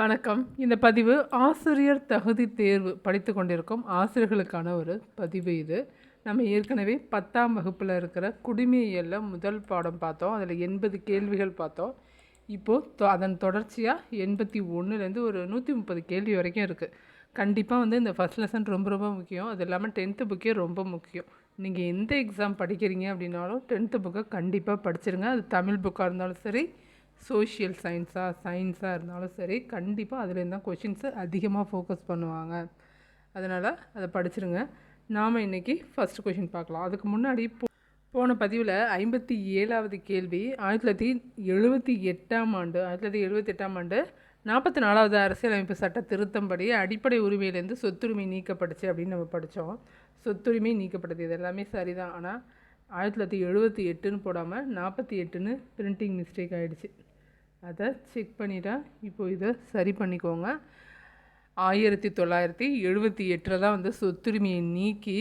வணக்கம். இந்த பதிவு ஆசிரியர் தகுதி தேர்வு படித்து கொண்டிருக்கும் ஆசிரியர்களுக்கான ஒரு பதிவு இது. நம்ம ஏற்கனவே 10ஆம் வகுப்பில் இருக்கிற குடிமையியலில் முதல் பாடம் பார்த்தோம். அதில் 80 கேள்விகள் பார்த்தோம். இப்போது அதன் தொடர்ச்சியாக 81லேருந்து ஒரு 130 கேள்வி வரைக்கும் இருக்குது. கண்டிப்பாக இந்த ஃபஸ்ட் லெசன் ரொம்ப ரொம்ப முக்கியம். அது இல்லாமல் 10th புக்கே ரொம்ப முக்கியம். நீங்கள் எந்த எக்ஸாம் படிக்கிறீங்க அப்படின்னாலும் 10th புக்கை கண்டிப்பாக படிச்சிருங்க. அது தமிழ் புக்காக இருந்தாலும் சரி, சோஷியல் சயின்ஸாக இருந்தாலும் சரி, கண்டிப்பாக அதுலேருந்து தான் கொஷின்ஸை அதிகமாக ஃபோக்கஸ் பண்ணுவாங்க. அதனால் அதை படிச்சிருங்க. நாம் இன்றைக்கி ஃபஸ்ட் கொஷின் பார்க்கலாம். அதுக்கு முன்னாடி போன பதிவில் 57வது கேள்வி 1978ஆம் ஆண்டு 44வது அரசியலமைப்பு சட்ட திருத்தம்படி அடிப்படை உரிமையிலேருந்து சொத்துரிமை நீக்கப்பட்டுச்சு அப்படின்னு நம்ம படித்தோம். சொத்துரிமை நீக்கப்பட்டது, இது எல்லாமே சரிதான். ஆனால் 1978ன்னு போடாமல் 48ன்னு பிரிண்டிங் மிஸ்டேக் ஆகிடுச்சு. அதை செக் பண்ணிட்டா இப்போது இதை சரி பண்ணிக்கோங்க. 1978 தான் சொத்துரிமையை நீக்கி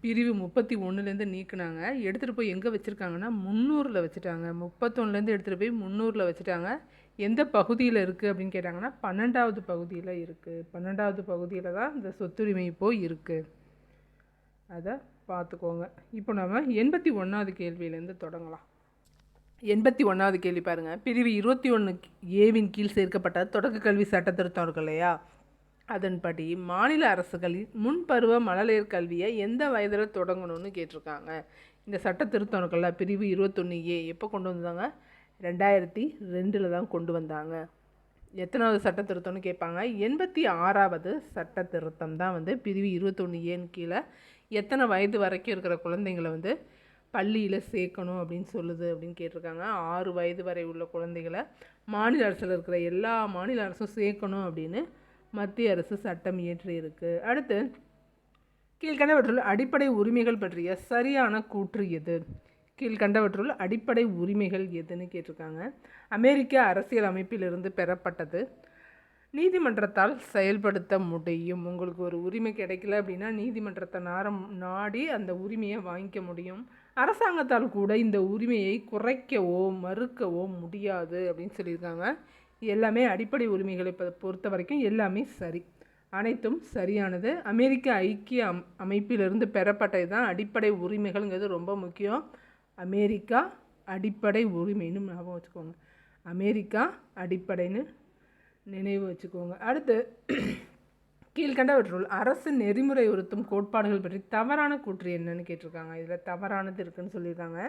பிரிவு 31லேருந்து நீக்கினாங்க. எடுத்துகிட்டு போய் எங்கே வச்சுருக்காங்கன்னா 300ல் வச்சுட்டாங்க. 31லேருந்து எடுத்துகிட்டு போய் 300ல் வச்சுட்டாங்க. எந்த பகுதியில் இருக்குது அப்படின்னு கேட்டாங்கன்னா 12வது பகுதியில் இருக்குது. 12வது பகுதியில் தான் இந்த சொத்துரிமை இப்போது இருக்குது. அதை பார்த்துக்கோங்க. இப்போ நம்ம 81வது கேள்வியிலேருந்து தொடங்கலாம். 81வது கேள்வி பாருங்கள். பிரிவு 21A கீழ் சேர்க்கப்பட்ட தொடக்க கல்வி சட்ட திருத்தம் இருக்கு இல்லையா, அதன்படி மாநில அரசுகளின் முன்பருவ மழலையர் கல்வியை எந்த வயதில் தொடங்கணும்னு கேட்டிருக்காங்க. இந்த சட்ட திருத்தம் இருக்குல்ல, பிரிவு 21A எப்போ கொண்டு வந்தாங்க? 2002 தான் கொண்டு வந்தாங்க. எத்தனாவது சட்ட திருத்தம்னு கேட்பாங்க. 86வது சட்ட திருத்தம் தான் பிரிவு 21A கீழே எத்தனை வயது வரைக்கும் இருக்கிற குழந்தைங்களை பள்ளியில் சேர்க்கணும் அப்படின்னு சொல்லுது அப்படின்னு கேட்டிருக்காங்க. 6 வயது வரை உள்ள குழந்தைகளை மாநில அரசில் இருக்கிற எல்லா மாநில அரசும் சேர்க்கணும் அப்படின்னு மத்திய அரசு சட்டம் இயற்றி இருக்குது. அடுத்து, கீழ்கண்டவற்றுள் அடிப்படை உரிமைகள் பற்றிய சரியான கூற்று எது? கீழ்கண்டவற்றுள் அடிப்படை உரிமைகள் எதுன்னு கேட்டிருக்காங்க. அமெரிக்க அரசியல் அமைப்பிலிருந்து பெறப்பட்டது, நீதிமன்றத்தால் செயல்படுத்த முடியும். உங்களுக்கு ஒரு உரிமை கிடைக்கல அப்படின்னா நீதிமன்றத்தை நாடி அந்த உரிமையை வாங்கிக்க முடியும். அரசாங்கத்தால் கூட இந்த உரிமையை குறைக்கவோ மறுக்கவோ முடியாது அப்படின்னு சொல்லியிருக்காங்க. எல்லாமே அடிப்படை உரிமைகளை பொறுத்த வரைக்கும் எல்லாமே சரி, அனைத்தும் சரியானது. அமெரிக்க ஐக்கிய அமைப்பிலிருந்து பெறப்பட்டது தான் அடிப்படை உரிமைகள்ங்கிறது ரொம்ப முக்கியம். அமெரிக்கா அடிப்படை உரிமைன்னு ஞாபகம் வச்சுக்கோங்க. அமெரிக்கா அடிப்படைன்னு நினைவு வச்சுக்கோங்க. அடுத்து, கீழ்கண்டவற்றுள் அரசு நெறிமுறை உறுத்தும் கோட்பாடுகள் பற்றி தவறான கூற்று என்னன்னு கேட்டிருக்காங்க. இதில் தவறானது இருக்குன்னு சொல்லியிருக்காங்க.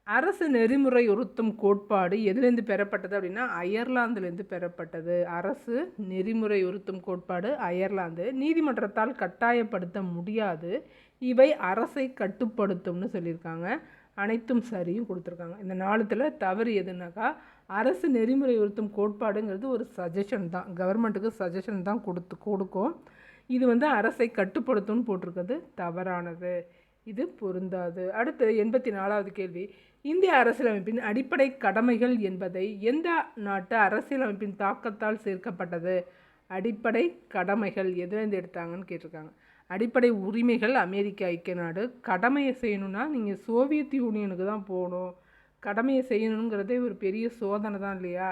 அரசு நெறிமுறை உறுத்தும் கோட்பாடு எதுலேருந்து பெறப்பட்டது அப்படின்னா அயர்லாந்துலேருந்து பெறப்பட்டது. அரசு நெறிமுறை உறுத்தும் கோட்பாடு அயர்லாந்து. நீதிமன்றத்தால் கட்டாயப்படுத்த முடியாது, இவை அரசை கட்டுப்படுத்தும்னு சொல்லியிருக்காங்க. அனைத்தும் சரியும் கொடுத்துருக்காங்க. இந்த 4த்தில் தவறு எதுனாக்கா, அரசு நெறிமுறை உறுத்தும் கோட்பாடுங்கிறது ஒரு சஜஷன் தான், கவர்மெண்ட்டுக்கு சஜஷன் தான் கொடுக்கும். இது அரசை கட்டுப்படுத்தும்னு போட்டிருக்கிறது தவறானது, இது பொருந்தாது. அடுத்து 84வது கேள்வி. இந்திய அரசியலமைப்பின் அடிப்படை கடமைகள் என்பதை எந்த நாட்டு அரசியலமைப்பின் தாக்கத்தால் சேர்க்கப்பட்டது? அடிப்படை கடமைகள் எதுலேருந்து எடுத்தாங்கன்னு கேட்டிருக்காங்க. அடிப்படை உரிமைகள் அமெரிக்க ஐக்கிய நாடு. கடமையை செய்யணுன்னா நீங்கள் சோவியத் யூனியனுக்கு தான் போகணும். கடமையை செய்யணுங்கிறதே ஒரு பெரிய சோதனை தான் இல்லையா?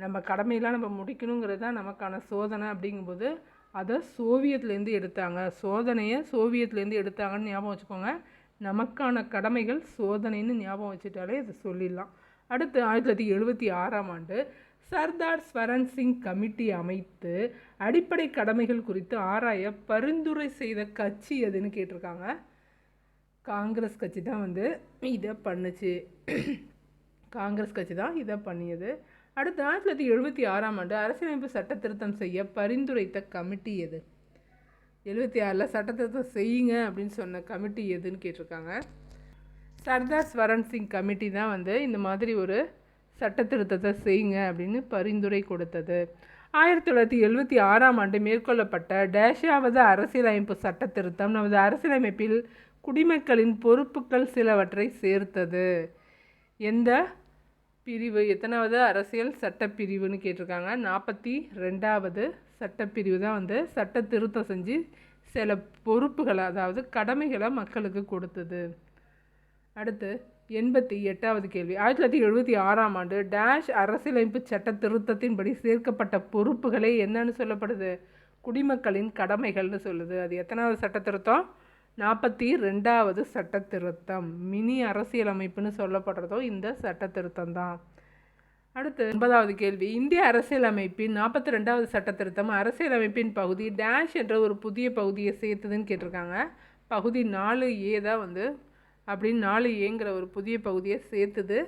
நம்ம கடமையெல்லாம் நம்ம முடிக்கணுங்கிறது தான் நமக்கான சோதனை. அப்படிங்கும்போது அதை சோவியத்லேருந்து எடுத்தாங்க. சோதனையை சோவியத்லேருந்து எடுத்தாங்கன்னு ஞாபகம் வச்சுக்கோங்க. நமக்கான கடமைகள் சோதனைன்னு ஞாபகம் வச்சுட்டாலே அதை சொல்லிடலாம். அடுத்து 1976ஆம் ஆண்டு சர்தார் ஸ்வரன் சிங் கமிட்டி அமைத்து அடிப்படை கடமைகள் குறித்து ஆராய பரிந்துரை செய்த கட்சி எதுன்னு கேட்டிருக்காங்க. காங்கிரஸ் கட்சி தான் இதை பண்ணுச்சு. காங்கிரஸ் கட்சி தான் இதை பண்ணியது. அடுத்து 1976ஆம் ஆண்டு அரசியலமைப்பு சட்ட திருத்தம் செய்ய பரிந்துரைத்த கமிட்டி எது? 76ல் சட்ட திருத்தம் செய்யுங்க அப்படின்னு சொன்ன கமிட்டி எதுன்னு கேட்டிருக்காங்க. சர்தார் ஸ்வரன் சிங் கமிட்டி தான் இந்த மாதிரி ஒரு சட்ட திருத்தத்தை செய்யுங்க அப்படின்னு பரிந்துரை கொடுத்தது. 1976ஆம் ஆண்டு மேற்கொள்ளப்பட்ட டேஷாவது அரசியலமைப்பு சட்ட திருத்தம் நமது அரசியலமைப்பில் குடிமக்களின் பொறுப்புகள் சிலவற்றை சேர்த்தது. எந்த பிரிவு, எத்தனாவது அரசியல் சட்டப்பிரிவுன்னு கேட்டிருக்காங்க. 42வது சட்டப்பிரிவு தான் சட்ட திருத்தம் செஞ்சு சில பொறுப்புகளை, அதாவது கடமைகளை மக்களுக்கு கொடுத்தது. அடுத்து 88வது கேள்வி 1976ஆம் ஆண்டு டேஷ் அரசியலமைப்பு சட்ட திருத்தத்தின்படி சேர்க்கப்பட்ட பொறுப்புகளே என்னன்னு சொல்லப்படுது? குடிமக்களின் கடமைகள்னு சொல்லுது. அது எத்தனாவது சட்ட திருத்தம்? 42வது சட்ட திருத்தம். மினி அரசியலமைப்புன்னு சொல்லப்படுறதோ இந்த சட்ட திருத்தம் தான். அடுத்து 9வது கேள்வி, இந்திய அரசியலமைப்பின் 42வது சட்ட திருத்தம் அரசியலமைப்பின் பகுதி டேஷ் என்ற ஒரு புதிய பகுதியை சேர்த்துதுன்னு கேட்டிருக்காங்க. பகுதி 4A தான் வந்து அப்படின்னு 4Aங்கிற ஒரு புதிய பகுதியை சேர்த்துது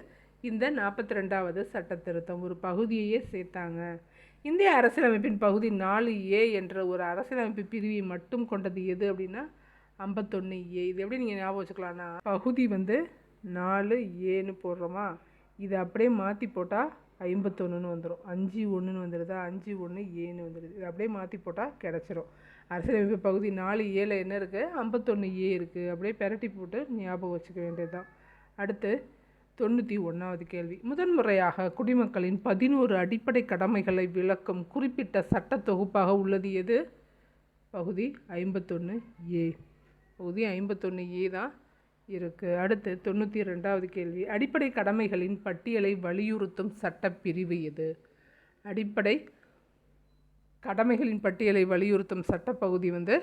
இந்த 42வது சட்ட திருத்தம். ஒரு பகுதியையே சேர்த்தாங்க. இந்திய அரசியலமைப்பின் பகுதி 4A என்ற ஒரு அரசியலமைப்பு பிரிவை மட்டும் கொண்டது எது அப்படின்னா 51A. இது எப்படி நீங்கள் ஞாபகம் வச்சுக்கலாம்னா, பகுதி வந்து 4Aன்னு போடுறோமா, இதை அப்படியே மாற்றி போட்டால் 51ன்னு வந்துடும். 51ன்னு வந்துடுதா, 51Aன்னு வந்துடுது. இதை அப்படியே மாற்றி போட்டால் கிடச்சிரும். அரசியலமைப்பு பகுதி 4Aல என்ன இருக்குது? 51A இருக்குது. அப்படியே பெரட்டி போட்டு ஞாபகம் வச்சுக்க வேண்டியது தான். அடுத்து 91வது கேள்வி, முதன்முறையாக குடிமக்களின் 11 அடிப்படை கடமைகளை விளக்கும் குறிப்பிட்ட சட்ட தொகுப்பாக உள்ளது எது? பகுதி 51A. பகுதி 51A தான் இருக்குது. அடுத்து 92வது கேள்வி, அடிப்படை கடமைகளின் பட்டியலை வலியுறுத்தும் சட்டப்பிரிவு எது? அடிப்படை கடமைகளின் பட்டியலை வலியுறுத்தும் சட்டப்பகுதி வந்து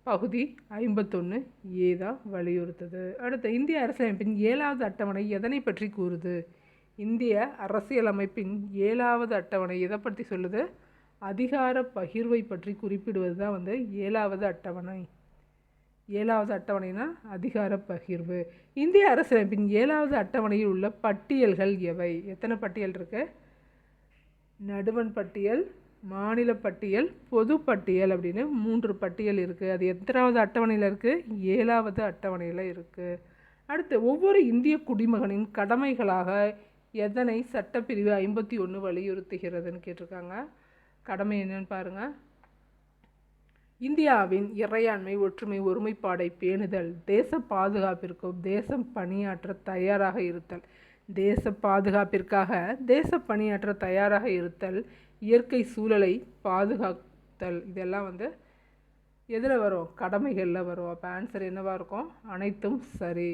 பகுதி 51A தான் வலியுறுத்துது. அடுத்து இந்திய அரசியலமைப்பின் 7வது அட்டவணை எதனை பற்றி கூறுது? இந்திய அரசியலமைப்பின் 7வது அட்டவணை எதை பற்றி சொல்லுது? அதிகார பகிர்வை பற்றி குறிப்பிடுவது தான் வந்து 7வது அட்டவணை. 7வது அட்டவணைனா அதிகார பகிர்வு. இந்திய அரசியலமைப்பின் 7வது அட்டவணையில் உள்ள பட்டியல்கள் எவை? எத்தனை பட்டியல் இருக்கு? நடுவண் பட்டியல், மாநில பட்டியல், பொது பட்டியல் அப்படின்னு 3 பட்டியல் இருக்குது. அது எத்தனாவது அட்டவணையில் இருக்குது? 7வது அட்டவணையில் இருக்குது. அடுத்து ஒவ்வொரு இந்திய குடிமகனின் கடமைகளாக எதனை சட்டப்பிரிவு 51 வலியுறுத்துகிறதுன்னு கேட்டிருக்காங்க. கடமை என்னன்னு பாருங்கள். இந்தியாவின் இறையாண்மை, ஒற்றுமை, ஒருமைப்பாடை பேணுதல், தேச பாதுகாப்பிற்கும் தேசம் பணியாற்ற தயாராக இருத்தல். தேச பாதுகாப்பிற்காக தேச பணியாற்ற தயாராக இருத்தல், இயற்கை சூழலை பாதுகாத்தல். இதெல்லாம் வந்து எதில் வரும்? கடமைகளில் வரும். அப்போ ஆன்சர் என்னவாக இருக்கும்? அனைத்தும் சரி.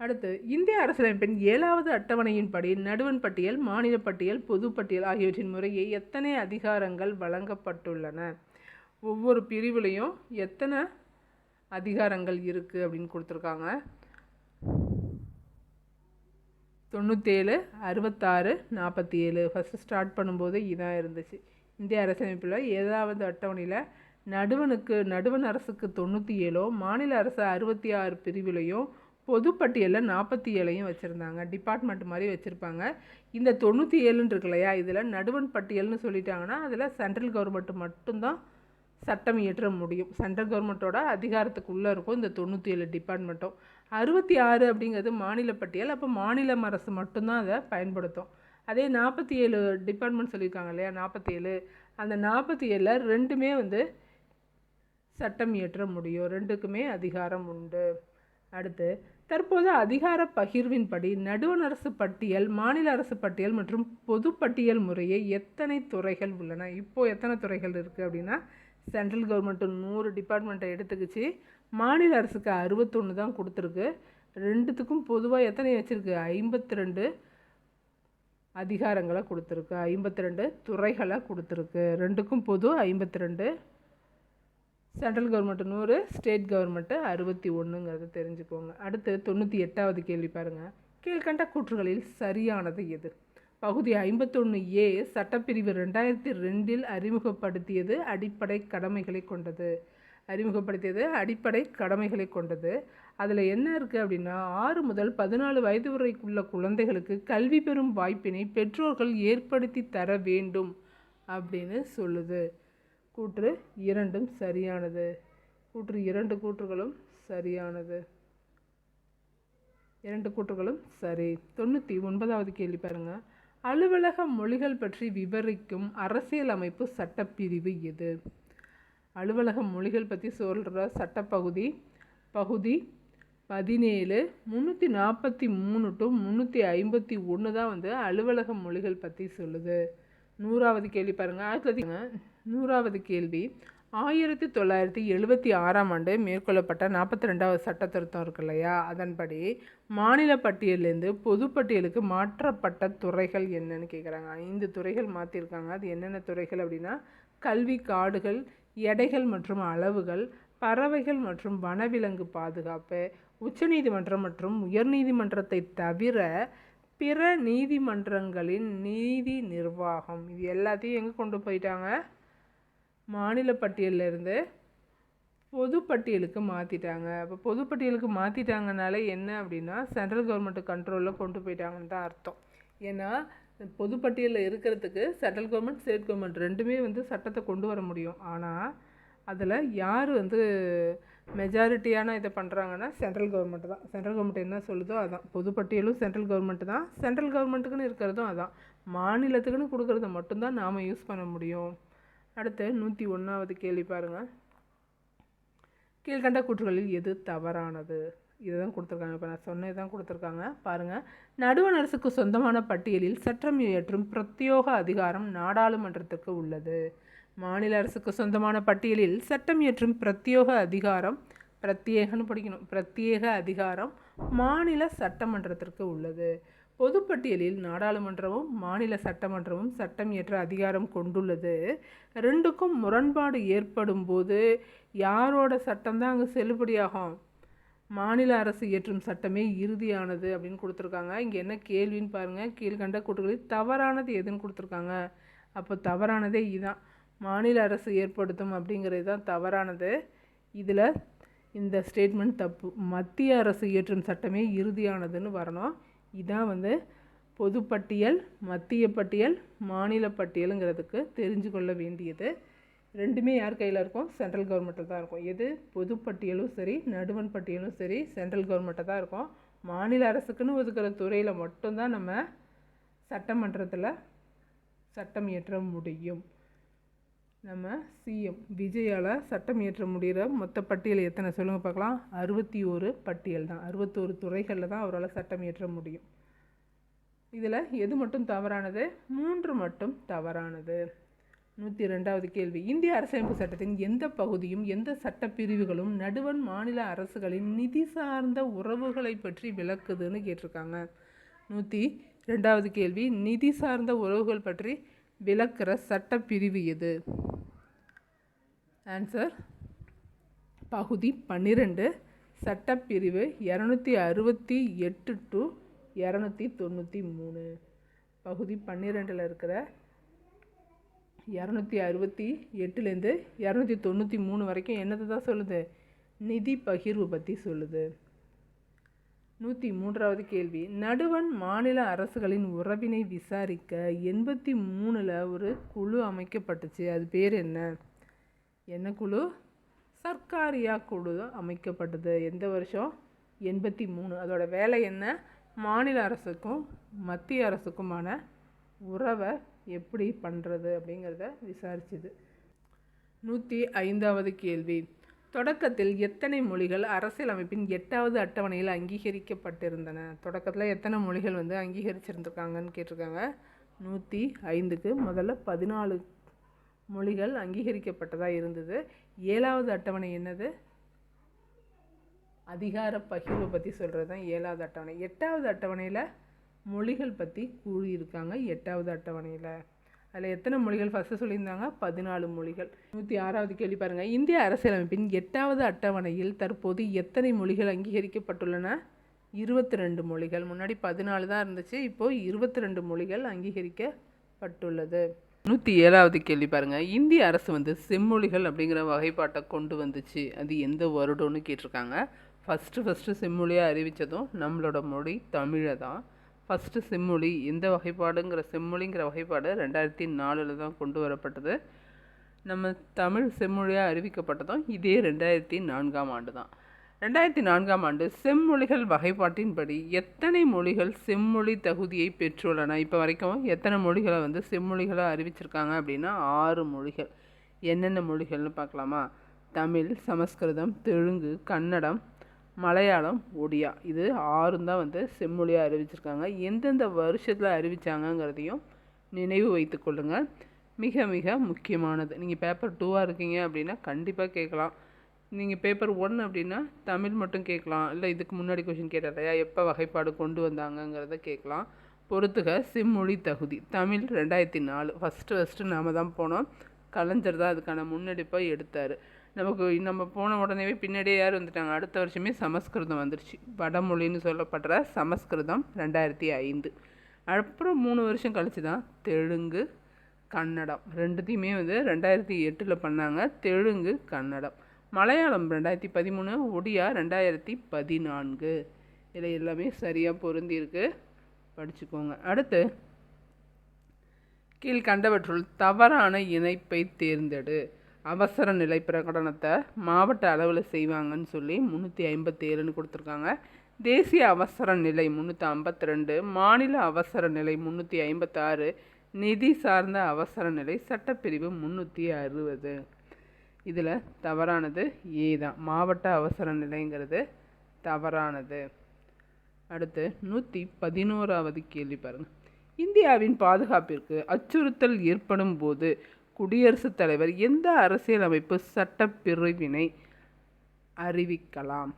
அடுத்து இந்திய அரசியலமைப்பின் 7வது அட்டவணையின்படி நடுவண் பட்டியல், மாநில பட்டியல், பொது பட்டியல் ஆகியவற்றின் முறையே எத்தனை அதிகாரங்கள் வழங்கப்பட்டுள்ளன? ஒவ்வொரு பிரிவுலையும் எத்தனை அதிகாரங்கள் இருக்குது அப்படின்னு கொடுத்துருக்காங்க. 97, 66, 47. ஃபஸ்ட்டு ஸ்டார்ட் பண்ணும்போது இதான் இருந்துச்சு. இந்திய அரசியலமைப்பில் 7வது அட்டவணையில் நடுவண் அரசுக்கு 97, மாநில அரசு 66 பிரிவுலையும், பொதுப்பட்டியலில் 47ஐயும் வச்சுருந்தாங்க. டிபார்ட்மெண்ட் மாதிரி வச்சுருப்பாங்க. இந்த 97 இருக்கு இல்லையா, இதில் நடுவண் பட்டியல்னு சொல்லிட்டாங்கன்னா அதில் சென்ட்ரல் கவர்மெண்ட் மட்டும்தான் சட்டம் இயற்ற முடியும். சென்ட்ரல் கவர்மெண்ட்டோட அதிகாரத்துக்குள்ளே இருக்கும் இந்த 97 டிபார்ட்மெண்ட்டும். 66 அப்படிங்கிறது மாநில பட்டியல். அப்போ மாநில அரசு மட்டும்தான் அதை பயன்படுத்தும். அதே 47 டிபார்ட்மெண்ட் சொல்லியிருக்காங்க இல்லையா, 47, அந்த 47ல் 2மே வந்து சட்டம் இயற்ற முடியும். 2க்குமே அதிகாரம் உண்டு. அடுத்து தற்போது அதிகார பகிர்வின்படி நடுவண் அரசு பட்டியல், மாநில அரசு பட்டியல் மற்றும் பொது பட்டியல் முறையே எத்தனை துறைகள் உள்ளன? இப்போது எத்தனை துறைகள் இருக்குது அப்படின்னா, சென்ட்ரல் கவர்மெண்ட்டு 100 டிபார்ட்மெண்ட்டை எடுத்துக்கிச்சு, மாநில அரசுக்கு 61 தான் கொடுத்துருக்கு. 2த்துக்கும் பொதுவாக எத்தனை வச்சுருக்கு? 52 அதிகாரங்களை கொடுத்துருக்கு, 52 துறைகளை கொடுத்துருக்கு. 2க்கும் பொது 52, சென்ட்ரல் கவர்மெண்ட்டு 100, ஸ்டேட் கவர்மெண்ட்டு 61ங்கிறத தெரிஞ்சுக்கோங்க. அடுத்து 98வது கேள்வி பாருங்கள். கீழ்கண்ட கூற்றுகளில் சரியானது எது? பகுதி 51A சட்டப்பிரிவு 2002 அறிமுகப்படுத்தியது அடிப்படை கடமைகளை கொண்டது. அதில் என்ன இருக்குது அப்படின்னா, 6 முதல் 14 வயது வரைக்குள்ள குழந்தைகளுக்கு கல்வி பெறும் வாய்ப்பினை பெற்றோர்கள் ஏற்படுத்தி தர வேண்டும் அப்படின்னு சொல்லுது. கூற்று 2ம் சரியானது. கூற்று 2 கூற்றுகளும் சரியானது. 2 கூற்றுகளும் சரி. 99வது கேள்வி பாருங்கள். அலுவலக மொழிகள் பற்றி விவரிக்கும் அரசியலமைப்பு சட்டப்பிரிவு எது? அலுவலக மொழிகள் பற்றி சொல்கிற சட்டப்பகுதி பகுதி 17, 343 to 351 தான் வந்து அலுவலக மொழிகள் பற்றி சொல்லுது. 100வது கேள்வி பாருங்கள். 100வது கேள்வி. 1976ஆம் ஆண்டு மேற்கொள்ளப்பட்ட 42வது சட்ட திருத்தம் இருக்கு இல்லையா, அதன்படி மாநில பட்டியலிருந்து பொதுப்பட்டியலுக்கு மாற்றப்பட்ட துறைகள் என்னன்னு கேட்குறாங்க. 5 துறைகள் மாற்றிருக்காங்க. அது என்னென்ன துறைகள் அப்படின்னா, கல்வி, காடுகள், எடைகள் மற்றும் அளவுகள், பறவைகள் மற்றும் வனவிலங்கு பாதுகாப்பு, உச்சநீதிமன்றம் மற்றும் உயர்நீதிமன்றத்தை தவிர பிற நீதிமன்றங்களின் நீதி நிர்வாகம். இது எல்லாத்தையும் எங்கே கொண்டு போயிட்டாங்க? மாநில பட்டியலிருந்து பொதுப்பட்டியலுக்கு மாற்றிட்டாங்க. அப்போ பொதுப்பட்டியலுக்கு மாற்றிட்டாங்கனால என்ன அப்படின்னா, சென்ட்ரல் கவர்மெண்ட் கண்ட்ரோலில் கொண்டு போயிட்டாங்கன்னு தான் அர்த்தம். ஏன்னா பொதுப்பட்டியலில் இருக்கிறதுக்கு சென்ட்ரல் கவர்மெண்ட், ஸ்டேட் கவர்மெண்ட் ரெண்டுமே சட்டத்தை கொண்டு வர முடியும். ஆனால் அதில் யார் மெஜாரிட்டியான இதை பண்ணுறாங்கன்னா சென்ட்ரல் கவர்மெண்ட் தான். சென்ட்ரல் கவர்மெண்ட் என்ன சொல்லுதோ அதான். பொதுப்பட்டியலும் சென்ட்ரல் கவர்மெண்ட் தான், சென்ட்ரல் கவர்மெண்ட்டுக்குன்னு இருக்கிறதும் அதான். மாநிலத்துக்குன்னு கொடுக்குறத மட்டும்தான் நாம் யூஸ் பண்ண முடியும். அடுத்து 101வது கேள்வி பாருங்கள். கீழ்கண்ட கூற்றுகளில் எது தவறானது? இதை தான் கொடுத்துருக்காங்க. இப்போ நான் சொன்னது தான் கொடுத்துருக்காங்க பாருங்கள். நடுவண் அரசுக்கு சொந்தமான பட்டியலில் சட்டம் இயற்றும் பிரத்யோக அதிகாரம் நாடாளுமன்றத்துக்கு உள்ளது. மாநில அரசுக்கு சொந்தமான பட்டியலில் சட்டம் இயற்றும் பிரத்யோக அதிகாரம், பிரத்யேக அதிகாரம் மாநில சட்டமன்றத்திற்கு உள்ளது. பொதுப்பட்டியலில் நாடாளுமன்றமும் மாநில சட்டமன்றமும் சட்டம் இயற்ற அதிகாரம் கொண்டுள்ளது. ரெண்டுக்கும் முரண்பாடு ஏற்படும் போது யாரோட சட்டம் தான் அங்கே செல்லுபடியாகும்? மாநில அரசு இயற்றும் சட்டமே இறுதியானது அப்படின்னு கொடுத்துருக்காங்க. இங்கே என்ன கேள்வின்னு பாருங்கள். கீழ்கண்ட கூற்றுகளில் தவறானது எதுன்னு கொடுத்துருக்காங்க. அப்போ தவறானதே இதுதான். மாநில அரசு ஏற்படுத்தும் அப்படிங்கிறது தான் தவறானது. இதில் இந்த ஸ்டேட்மெண்ட் தப்பு. மத்திய அரசு இயற்றும் சட்டமே இறுதியானதுன்னு வரணும். இதான் பொதுப்பட்டியல், மத்திய பட்டியல், மாநில பட்டியலுங்கிறதுக்கு தெரிஞ்சு கொள்ள வேண்டியது. ரெண்டுமே யார் கையில் இருக்கும்? சென்ட்ரல் கவர்மெண்ட்டில் தான் இருக்கும். எது? பொதுப்பட்டியலும் சரி, நடுவண் பட்டியலும் சரி, சென்ட்ரல் கவர்மெண்ட்டில் தான் இருக்கும். மாநில அரசுக்குன்னு ஒதுக்கிற துறையில் மட்டும்தான் நம்ம சட்டமன்றத்தில் சட்டம் இயற்ற முடியும். நம்ம சிஎம் விஜயால் சட்டம் இயற்ற முடிகிற மொத்த பட்டியல் எத்தனை சொல்லுங்கள் பார்க்கலாம்? 61 பட்டியல் தான். 61 துறைகளில் தான் அவரால் சட்டம் இயற்ற முடியும். இதில் எது மட்டும் தவறானது? 3 மட்டும் தவறானது. 102வது கேள்வி. இந்திய அரசியலமைப்பு சட்டத்தின் எந்த பகுதியும் எந்த சட்டப்பிரிவுகளும் நடுவண் மாநில அரசுகளின் நிதி சார்ந்த உறவுகளை பற்றி விளக்குதுன்னு கேட்டிருக்காங்க. 102வது கேள்வி. நிதி சார்ந்த உறவுகள் பற்றி விளக்குற சட்டப்பிரிவு எது? ஆன்சர் பகுதி 12, சட்டப்பிரிவு 268 to 293. பகுதி 12ல் இருக்கிற 268லேருந்து 293 வரைக்கும் என்னது தான் சொல்லுது? நிதி பகிர்வு பற்றி சொல்லுது. 103வது கேள்வி. நடுவண் மாநில அரசுகளின் உறவினை விசாரிக்க 83ல் ஒரு குழு அமைக்கப்பட்டுச்சு. அது பேர் என்ன? என்ன குழு? சர்க்காரியா குழு அமைக்கப்பட்டது. எந்த வருஷம்? 83. அதோட வேலை என்ன? மாநில அரசுக்கும் மத்திய அரசுக்குமான உறவை எப்படி பண்ணுறது அப்படிங்கிறத விசாரிச்சுது. 105வது கேள்வி. தொடக்கத்தில் எத்தனை மொழிகள் அரசியலமைப்பின் 8வது அட்டவணையில் அங்கீகரிக்கப்பட்டிருந்தன? தொடக்கத்தில் எத்தனை மொழிகள் அங்கீகரிச்சிருந்துருக்காங்கன்னு கேட்டிருக்காங்க. 105க்கு முதல்ல 14 மொழிகள் அங்கீகரிக்கப்பட்டதாக இருந்தது. 7வது அட்டவணை என்னது? அதிகார பகிர்வை பற்றி சொல்கிறது தான் 7வது அட்டவணை. 8வது அட்டவணையில் மொழிகள் பற்றி கூறியிருக்காங்க. 8வது அட்டவணையில் அதில் எத்தனை மொழிகள் ஃபஸ்ட்டு சொல்லியிருந்தாங்க? 14 மொழிகள். 106வது கேள்வி பாருங்கள். இந்திய அரசியலமைப்பின் 8வது அட்டவணையில் தற்போது எத்தனை மொழிகள் அங்கீகரிக்கப்பட்டுள்ளன? 22 மொழிகள். முன்னாடி 14 தான் இருந்துச்சு, இப்போது 22 மொழிகள் அங்கீகரிக்கப்பட்டுள்ளது. 107வது கேள்வி பாருங்கள். இந்திய அரசு செம்மொழிகள் அப்படிங்கிற வகைப்பாட்டை கொண்டு வந்துச்சு. அது எந்த வருடம்னு கேட்டிருக்காங்க. ஃபஸ்ட்டு செம்மொழியாக அறிவித்ததும் நம்மளோட மொழி தமிழை தான். ஃபஸ்ட்டு செம்மொழி எந்த வகைப்பாடுங்கிற செம்மொழிங்கிற வகைப்பாடு 2004 தான் கொண்டு வரப்பட்டது. நம்ம தமிழ் செம்மொழியாக அறிவிக்கப்பட்டதும் இதே 2004ஆம் ஆண்டு தான். 2004ஆம் ஆண்டு செம்மொழிகள் வகைப்பாட்டின்படி எத்தனை மொழிகள் செம்மொழி தகுதியை பெற்றுள்ளன? இப்போ வரைக்கும் எத்தனை மொழிகளை செம்மொழிகளாக அறிவிச்சிருக்காங்க அப்படின்னா 6 மொழிகள். என்னென்ன மொழிகள்னு பார்க்கலாமா? தமிழ், சமஸ்கிருதம், தெலுங்கு, கன்னடம், மலையாளம், ஒடியா. இது 6 தான் செம்மொழியாக அறிவிச்சிருக்காங்க. எந்தெந்த வருஷத்தில் அறிவித்தாங்கங்கிறதையும் நினைவு வைத்து கொள்ளுங்கள். மிக மிக முக்கியமானது. நீங்கள் பேப்பர் 2ஆக இருக்கீங்க அப்படின்னா கண்டிப்பாக கேட்கலாம். நீங்கள் பேப்பர் 1 அப்படின்னா தமிழ் மட்டும் கேட்கலாம். இல்லை இதுக்கு முன்னாடி கொஷின் கேட்டாரையா எப்போ வகைப்பாடு கொண்டு வந்தாங்கங்கிறத கேட்கலாம். பொறுத்துக செம்மொழி தகுதி தமிழ் 2004 ஃபஸ்ட்டு நாம தான் போனோம். கலைஞர் தான் அதுக்கான முன்னெடுப்பை எடுத்தார். நம்ம போன உடனேவே பின்னாடியே யார் வந்துட்டாங்க, அடுத்த வருஷமே சமஸ்கிருதம் வந்துருச்சு. வடமொழின்னு சொல்லப்படுற சமஸ்கிருதம் 2005. அப்புறம் 3 வருஷம் கழிச்சு தான் தெலுங்கு கன்னடம் ரெண்டுத்தையுமே 2008 பண்ணாங்க. தெலுங்கு கன்னடம். மலையாளம் 2013, ஒடியா 2014. இதில் எல்லாமே சரியாக பொருந்திருக்கு, படிச்சுக்கோங்க. அடுத்து கீழ்கண்டவற்றுள் தவறான இணைப்பை தேர்ந்தெடு. அவசர நிலை பிரகடனத்தை மாவட்ட அளவில் செய்வாங்கன்னு சொல்லி 357 கொடுத்துருக்காங்க. தேசிய அவசர நிலை 352, மாநில அவசர நிலை 356, நிதி சார்ந்த அவசர நிலை சட்டப்பிரிவு 360. இதில் தவறானது ஏ தான், மாவட்ட அவசர நிலைங்கிறது தவறானது. அடுத்து 111வது கேள்வி பாருங்கள். இந்தியாவின் பாதுகாப்பிற்கு அச்சுறுத்தல் ஏற்படும் போது குடியரசுத் தலைவர் எந்த அரசியலமைப்பு சட்டப்பிரிவினை அறிவிக்கலாம்?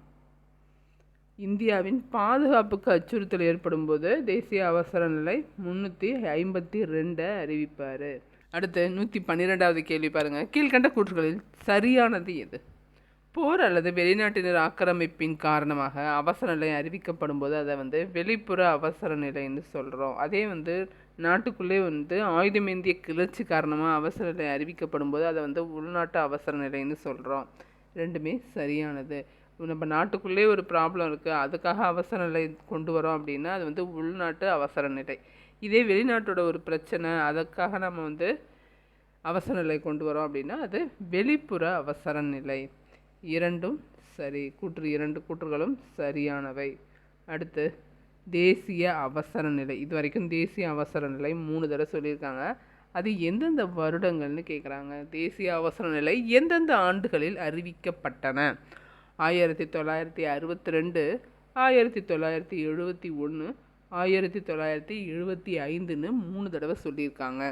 இந்தியாவின் பாதுகாப்புக்கு அச்சுறுத்தல் ஏற்படும் போது தேசிய அவசர நிலை 352 அறிவிப்பார். அடுத்து 112வது கேள்வி பாருங்கள். கீழ்கண்ட கூற்றுகளில் சரியானது எது? போர் அல்லது வெளிநாட்டினர் ஆக்கிரமிப்பின் காரணமாக அவசர நிலை அறிவிக்கப்படும் போது அதை வெளிப்புற அவசர நிலைன்னு சொல்கிறோம். அதே நாட்டுக்குள்ளே ஆயுதமேந்திய கிளர்ச்சி காரணமாக அவசர நிலை அறிவிக்கப்படும் போது அதை உள்நாட்டு அவசர நிலைன்னு சொல்கிறோம். ரெண்டுமே சரியானது. நம்ம நாட்டுக்குள்ளே ஒரு ப்ராப்ளம் இருக்குது, அதுக்காக அவசர நிலை கொண்டு வரோம் அப்படின்னா அது உள்நாட்டு அவசர நிலை. இதே வெளிநாட்டோட ஒரு பிரச்சனை, அதுக்காக நம்ம அவசர நிலை கொண்டு வரோம் அப்படின்னா அது வெளிப்புற அவசர நிலை. இரண்டும் சரி. 2 கூற்றுகளும் சரியானவை. அடுத்து தேசிய அவசர நிலை. இது வரைக்கும் தேசிய அவசர நிலை 3 தடவை சொல்லியிருக்காங்க. அது எந்தெந்த வருடங்கள்னு கேட்குறாங்க. தேசிய அவசர நிலை எந்தெந்த ஆண்டுகளில் அறிவிக்கப்பட்டன? 1962, 1971, 1975ன்னு 3 தடவை சொல்லியிருக்காங்க.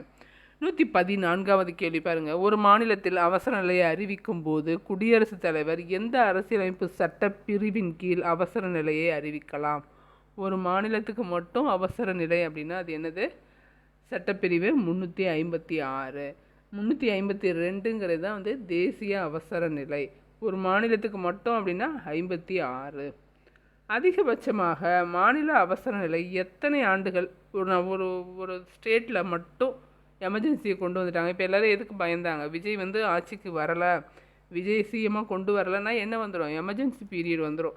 114வது கேள்வி பாருங்கள். ஒரு மாநிலத்தில் அவசர நிலையை அறிவிக்கும் போது குடியரசுத் தலைவர் எந்த அரசியலமைப்பு சட்ட பிரிவின் கீழ் அவசர நிலையை அறிவிக்கலாம்? ஒரு மாநிலத்துக்கு மட்டும் அவசர நிலை அப்படின்னா அது என்னது? சட்டப்பிரிவு 356. 352ங்கிறது தான் தேசிய அவசர நிலை. ஒரு மாநிலத்துக்கு மட்டும் அப்படின்னா 56. அதிகபட்சமாக மாநில அவசர நிலை எத்தனை ஆண்டுகள்? ஒரு ஒரு ஸ்டேட்டில் மட்டும் எமர்ஜென்சியை கொண்டு வந்துட்டாங்க. இப்போ எல்லோரும் எதுக்கு பயந்தாங்க? விஜய் ஆட்சிக்கு வரலை, விஜய் சிஎம்மாக கொண்டு வரலைன்னா என்ன வந்துடும்? எமர்ஜென்சி பீரியட் வந்துடும்.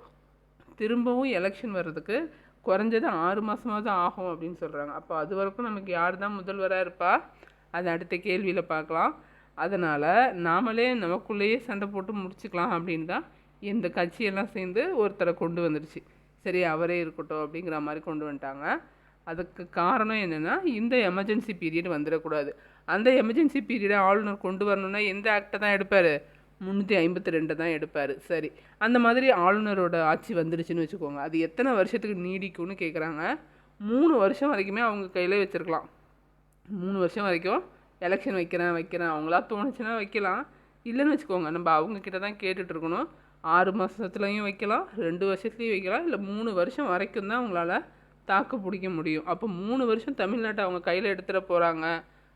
திரும்பவும் எலெக்ஷன் வர்றதுக்கு குறைஞ்சது 6 மாதமாவது ஆகும் அப்படின்னு சொல்கிறாங்க. அப்போ அது வரைக்கும் நமக்கு யார் தான் முதல்வராக இருப்பா? அது அடுத்த கேள்வியில் பார்க்கலாம். அதனால் நாமளே நமக்குள்ளேயே சண்டை போட்டு முடிச்சுக்கலாம் அப்படின்னு தான் இந்த கட்சியெல்லாம் சேர்ந்து ஒருத்தரை கொண்டு வந்துடுச்சு. சரி அவரே இருக்கட்டும் அப்படிங்கிற மாதிரி கொண்டு வந்துட்டாங்க. அதுக்கு காரணம் என்னென்னா இந்த எமர்ஜென்சி பீரியட் வந்துடக்கூடாது. அந்த எமர்ஜென்சி பீரியடை ஆளுநர் கொண்டு வரணுன்னா எந்த ஆக்டை தான் எடுப்பார்? 352 தான் எடுப்பார். சரி, அந்த மாதிரி ஆளுநரோட ஆட்சி வந்துடுச்சுன்னு வச்சுக்கோங்க. அது எத்தனை வருஷத்துக்கு நீடிக்கும்னு கேட்குறாங்க. 3 வருஷம் வரைக்குமே அவங்க கையில் வச்சுருக்கலாம். 3 வருஷம் வரைக்கும் எலெக்ஷன் வைக்கிறேன் அவங்களா தோணுச்சுன்னா வைக்கலாம். இல்லைன்னு வச்சுக்கோங்க, நம்ம அவங்கக்கிட்ட தான் கேட்டுட்ருக்கணும். 6 மாதத்துலையும் வைக்கலாம், 2 வருஷத்துலையும் வைக்கலாம், இல்லை 3 வருஷம் வரைக்கும் தான் அவங்களால தாக்கு பிடிக்க முடியும். அப்போ 3 வருஷம் தமிழ்நாட்டை அவங்க கையில் எடுத்துகிட போகிறாங்க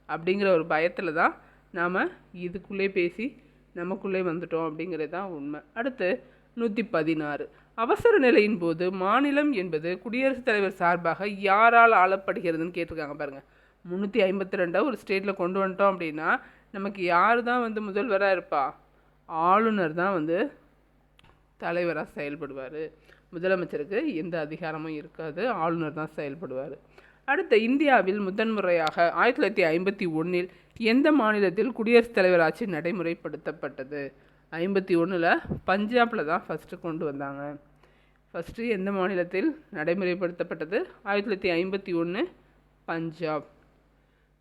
அப்படிங்கிற ஒரு பயத்தில் தான் நாம் இதுக்குள்ளே பேசி நமக்குள்ளே வந்துட்டோம் அப்படிங்கிறது தான் உண்மை. அடுத்து 116. அவசர நிலையின் போது மாநிலம் என்பது குடியரசுத் தலைவர் சார்பாக யாரால் ஆளப்படுகிறதுன்னு கேட்டிருக்காங்க பாருங்கள். 352 ஒரு ஸ்டேட்டில் கொண்டு வந்துட்டோம் அப்படின்னா நமக்கு யார் தான் முதல்வராக இருப்பா? ஆளுநர் தான் தலைவராக செயல்படுவார். முதலமைச்சருக்கு எந்த அதிகாரமும் இருக்காது, ஆளுநர் தான் செயல்படுவார். அடுத்த இந்தியாவில் முதன்முறையாக 1951 எந்த மாநிலத்தில் குடியரசுத் தலைவர் ஆட்சி நடைமுறைப்படுத்தப்பட்டது? 51 பஞ்சாபில் தான் ஃபஸ்ட்டு கொண்டு வந்தாங்க. ஃபஸ்ட்டு எந்த மாநிலத்தில் நடைமுறைப்படுத்தப்பட்டது? 1951 பஞ்சாப்.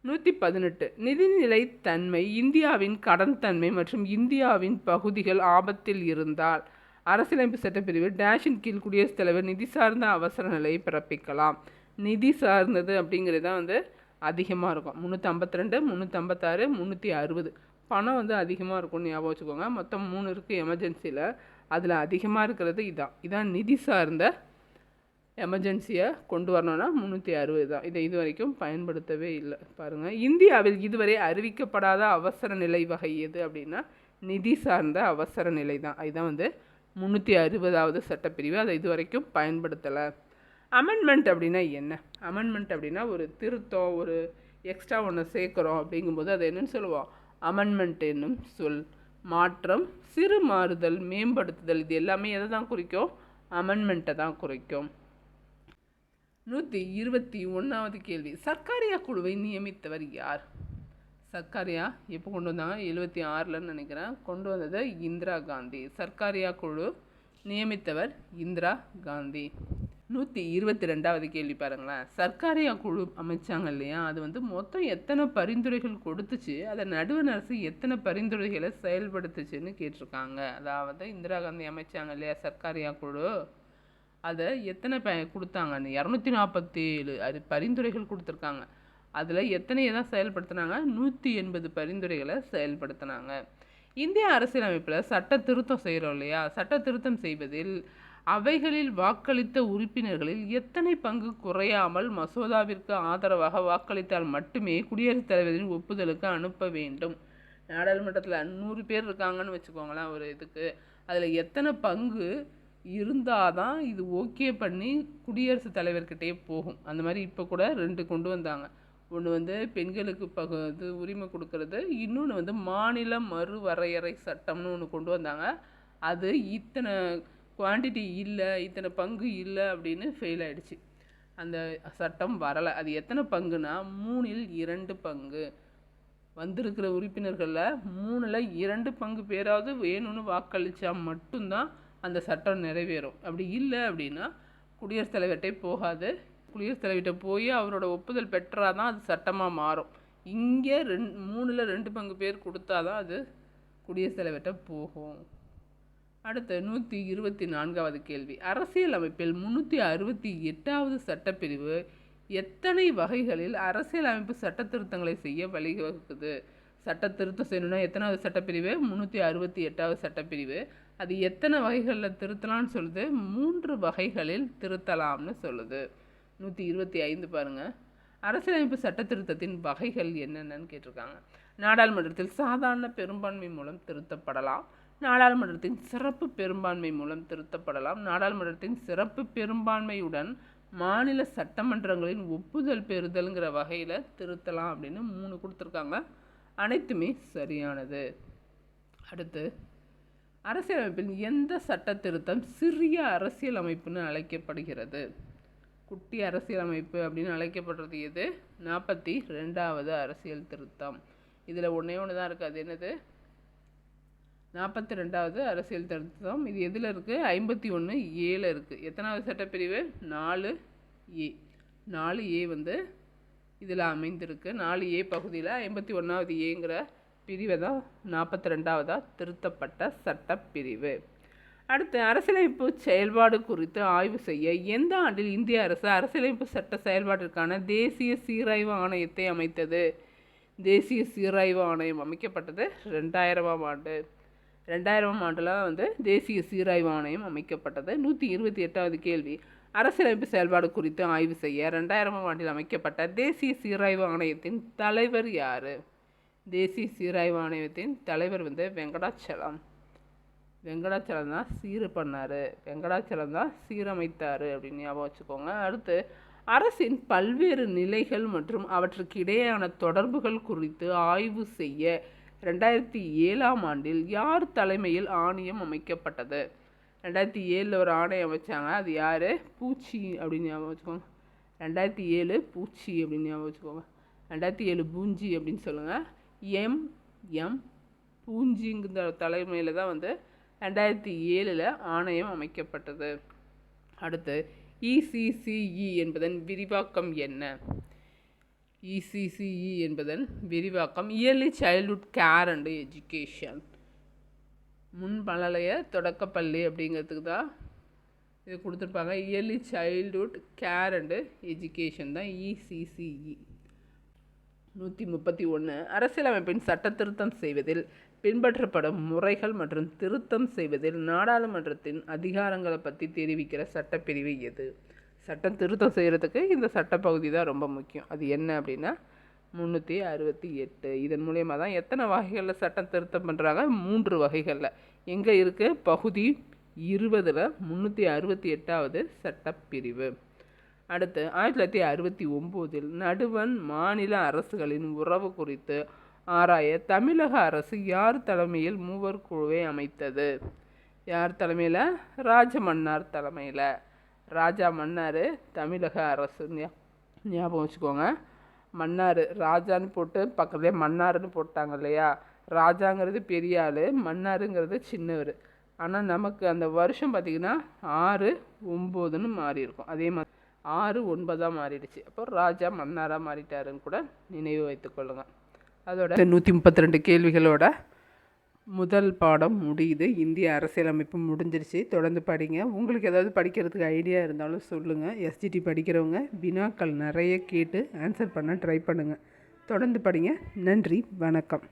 118. நிதிநிலை தன்மை, இந்தியாவின் கடன் தன்மை மற்றும் இந்தியாவின் பகுதிகள் ஆபத்தில் இருந்தால் அரசியலமைப்பு சட்டப்பிரிவு டேஷின் கீழ் குடியரசுத் தலைவர் நிதி சார்ந்த அவசர நிலையை பிறப்பிக்கலாம். நிதி சார்ந்தது அப்படிங்கிறது தான் அதிகமாக இருக்கும். 352, 356, 360 பணம் வந்து அதிகமாக இருக்கும்னு ஞாபகம் வச்சுக்கோங்க. மொத்தம் 3 இருக்குது எமர்ஜென்சியில். அதில் அதிகமாக இருக்கிறது இதான் நிதி சார்ந்த எமர்ஜென்சியை கொண்டு வரணும்னா 360 தான். இதை இது வரைக்கும் பயன்படுத்தவே இல்லை. பாருங்கள், இந்தியாவில் இதுவரை அறிவிக்கப்படாத அவசர நிலை வகை எது அப்படின்னா நிதி சார்ந்த அவசர நிலை தான். இதுதான் வந்து 360வது சட்டப்பிரிவு. அதை இது வரைக்கும் பயன்படுத்தலை. அமெண்ட்மெண்ட் அப்படின்னா என்ன? அமெண்ட்மெண்ட் அப்படின்னா ஒரு திருத்தம், ஒரு எக்ஸ்ட்ரா ஒன்று சேர்க்குறோம் அப்படிங்கும்போது அதை என்னன்னு சொல்லுவோம்? அமெண்ட்மெண்ட் என்னும் சொல். மாற்றம், சிறு மாறுதல், மேம்படுத்துதல், இது எல்லாமே எதை தான் குறிக்கும்? அமெண்ட்மெண்ட்டை தான் குறிக்கும். 121வது கேள்வி, சர்க்காரியா குழுவை நியமித்தவர் யார்? சர்க்காரியா எப்போ கொண்டு வந்தாங்க? 76லன்னு நினைக்கிறேன். கொண்டு வந்தது இந்திரா காந்தி. சர்க்காரியா குழு நியமித்தவர் இந்திரா காந்தி. 122வது கேள்வி பாருங்களேன். சர்க்காரியா குழு அமைச்சாங்க இல்லையா, அது வந்து மொத்தம் எத்தனை பரிந்துரைகள் கொடுத்துச்சு, அதை நடுவண் அரசு எத்தனை பரிந்துரைகளை செயல்படுத்துச்சுன்னு கேட்டிருக்காங்க. அதாவது இந்திரா காந்தி அமைச்சாங்க இல்லையா சர்க்காரியா குழு, அதை எத்தனை கொடுத்தாங்கன்னு 247 பரிந்துரைகள் கொடுத்துருக்காங்க. அதில் எத்தனையை தான் செயல்படுத்தினாங்க? 180 பரிந்துரைகளை செயல்படுத்தினாங்க. இந்திய அரசியலமைப்பில் சட்ட திருத்தம் செய்கிறோம் இல்லையா, சட்ட திருத்தம் செய்வதில் அவைகளில் வாக்களித்த உறுப்பினர்களில் எத்தனை பங்கு குறையாமல் மசோதாவிற்கு ஆதரவாக வாக்களித்தால் மட்டுமே குடியரசுத் தலைவரின் ஒப்புதலுக்கு அனுப்ப வேண்டும். நாடாளுமன்றத்தில் 100 பேர் இருக்காங்கன்னு வச்சுக்கோங்களேன் ஒரு இதுக்கு, அதில் எத்தனை பங்கு இருந்தால் தான் இது ஓகே பண்ணி குடியரசுத் தலைவர்கிட்டே போகும். அந்த மாதிரி இப்போ கூட 2 கொண்டு வந்தாங்க. ஒன்று வந்து பெண்களுக்கு இது உரிமை கொடுக்கறது, இன்னொன்று வந்து மாநில மறுவரையறை சட்டம்னு ஒன்று கொண்டு வந்தாங்க. அது இத்தனை குவான்டிட்டி இல்லை, இத்தனை பங்கு இல்லை அப்படின்னு ஃபெயில் ஆகிடுச்சு. அந்த சட்டம் வரலை. அது எத்தனை பங்குனா 3இல் 2 பங்கு. வந்திருக்கிற உறுப்பினர்களில் 3இல் 2 பங்கு பேராவது வேணும்னு வாக்களித்தா மட்டும்தான் அந்த சட்டம் நிறைவேறும். அப்படி இல்லை அப்படின்னா குடியரசுத் தலைவர்கிட்டே போகாது. குடியரசுத் தலைவர்கிட்ட போய் அவரோட ஒப்புதல் பெற்றால் தான் அது சட்டமாக மாறும். இங்கே 3இல் 2 பங்கு பேர் கொடுத்தா தான் அது குடியரசுத் தலைவர்கிட்ட போகும். அடுத்த 124வது கேள்வி, அரசியல் அமைப்பில் 368வது சட்டப்பிரிவு எத்தனை வகைகளில் அரசியல் அமைப்பு சட்ட திருத்தங்களை செய்ய வழிவகுக்குது? சட்ட திருத்தம் செய்யணும்னா எத்தனாவது சட்டப்பிரிவு? 368வது சட்டப்பிரிவு. அது எத்தனை வகைகளில் திருத்தலாம்னு சொல்லுது? 3 வகைகளில் திருத்தலாம்னு சொல்லுது. 125 பாருங்கள். அரசியலமைப்பு சட்ட திருத்தத்தின் வகைகள் என்னென்னு கேட்டிருக்காங்க. நாடாளுமன்றத்தில் சாதாரண பெரும்பான்மை மூலம் திருத்தப்படலாம். நாடாளுமன்றத்தின் சிறப்பு பெரும்பான்மை மூலம் திருத்தப்படலாம். நாடாளுமன்றத்தின் சிறப்பு பெரும்பான்மையுடன் மாநில சட்டமன்றங்களின் ஒப்புதல் பெறுதல்ங்கிற வகையில் திருத்தலாம் அப்படின்னு 3 கொடுத்துருக்காங்க. அனைத்துமே சரியானது. அடுத்து, அரசியலமைப்பில் எந்த சட்ட திருத்தம் சிறிய அரசியல் அமைப்புன்னு அழைக்கப்படுகிறது? குட்டி அரசியலமைப்பு அப்படின்னு அழைக்கப்படுறது எது? 42வது அரசியல் திருத்தம். இதில் ஒன்றே ஒன்று தான் இருக்குது. அது என்னது? 42வது அரசியல் திருத்தம். இது எதில் இருக்குது? 51(a)ல் இருக்குது. எத்தனாவது சட்டப்பிரிவு? 4A. 4A வந்து இதில் அமைந்திருக்கு. 4A பகுதியில் 51வது ஏங்கிற பிரிவை தான் 42வதாக திருத்தப்பட்ட சட்டப்பிரிவு. அடுத்து, அரசியலமைப்பு செயல்பாடு குறித்து ஆய்வு செய்ய எந்த ஆண்டில் இந்திய அரசு அரசியலமைப்பு சட்ட செயல்பாட்டிற்கான தேசிய சீராய்வு ஆணையத்தை அமைத்தது? தேசிய சீராய்வு ஆணையம் அமைக்கப்பட்டது 2000ஆம் ஆண்டு. 2000ஆம் ஆண்டில் வந்து தேசிய சீராய்வு ஆணையம் அமைக்கப்பட்டது. 128வது கேள்வி, அரசியலமைப்பு செயல்பாடு குறித்து ஆய்வு செய்ய 2000ஆம் ஆண்டில் அமைக்கப்பட்ட தேசிய சீராய்வு ஆணையத்தின் தலைவர் யார்? தேசிய சீராய்வு ஆணையத்தின் தலைவர் வந்து வெங்கடாச்சலம். வெங்கடாச்சலம் தான் பண்ணார். வெங்கடாச்சலம் தான் சீரமைத்தார் அப்படின்னு ஞாபகம் வச்சுக்கோங்க. அடுத்து, அரசின் பல்வேறு நிலைகள் மற்றும் அவற்றுக்கு இடையேயான தொடர்புகள் குறித்து ஆய்வு செய்ய 2007ஆம் ஆண்டில் யார் தலைமையில் ஆணையம் அமைக்கப்பட்டது? 2007 ஒரு ஆணையம் அமைச்சாங்க. அது யார்? பூச்சி அப்படின்னு ஞாபகம் வச்சுக்கோங்க. 2007 பூச்சி அப்படின்னு ஞாபகம் வச்சுக்கோங்க. 2007 பூஞ்சி அப்படின்னு சொல்லுங்கள். எம் பூஞ்சிங்கிற தலைமையில் தான் வந்து 2007 ஆணையம் அமைக்கப்பட்டது. அடுத்து, ECCE என்பதன் விரிவாக்கம் என்ன? ECCE என்பதன் விரிவாக்கம் early childhood care and education. முன்பழைய தொடக்கப்பள்ளி அப்படிங்கிறதுக்கு தான் இது கொடுத்துருப்பாங்க. Early childhood care and education தான் ECCE. 131 அரசியலமைப்பின் சட்ட திருத்தம் செய்வதில் பின்பற்றப்படும் முறைகள் மற்றும் திருத்தம் செய்வதில் நாடாளுமன்றத்தின் அதிகாரங்களை பற்றி தெரிவிக்கிற சட்டப்பிரிவு எது? சட்டம் திருத்தம் செய்கிறதுக்கு இந்த சட்டப்பகுதி தான் ரொம்ப முக்கியம். அது என்ன அப்படின்னா 368. இதன் மூலயமா தான் எத்தனை வகைகளில் சட்டம் திருத்தம் பண்ணுறாங்க? 3 வகைகளில். எங்கே இருக்குது? பகுதி 20ல் 368வது சட்டப்பிரிவு. அடுத்து 1969 நடுவண் மாநில அரசுகளின் உறவு குறித்து ஆராய தமிழக அரசு யார் தலைமையில் மூவர் குழுவை அமைத்தது? யார் தலைமையில்? ராஜமன்னார் தலைமையில். ராஜா மன்னார் தமிழக அரசு ஞாபகம் வச்சுக்கோங்க. மன்னார் ராஜான்னு போட்டு பக்கத்துலேயே மன்னார்னு போட்டாங்க இல்லையா? ராஜாங்கிறது பெரிய ஆள், மன்னாருங்கிறது சின்னவர். ஆனால் நமக்கு அந்த வருஷம் பார்த்திங்கன்னா 6-9ன்னு மாறி இருக்கும். அதே மாதிரி 6-9 மாறிடுச்சு. அப்போ ராஜா மன்னாராக மாறிட்டாருன்னு கூட நினைவு வைத்துக்கொள்ளுங்க. அதோட 132 கேள்விகளோட முதல் பாடம் முடியுது. இந்திய அரசியலமைப்பு முடிஞ்சிருச்சு. தொடர்ந்து படிங்க. உங்களுக்கு ஏதாவது படிக்கிறதுக்கு ஐடியா இருந்தாலும் சொல்லுங்கள். எஸ்ஜிடி படிக்கிறவங்க வினாக்கள் நிறைய கேட்டு ஆன்சர் பண்ண ட்ரை பண்ணுங்கள். தொடர்ந்து படிங்க. நன்றி, வணக்கம்.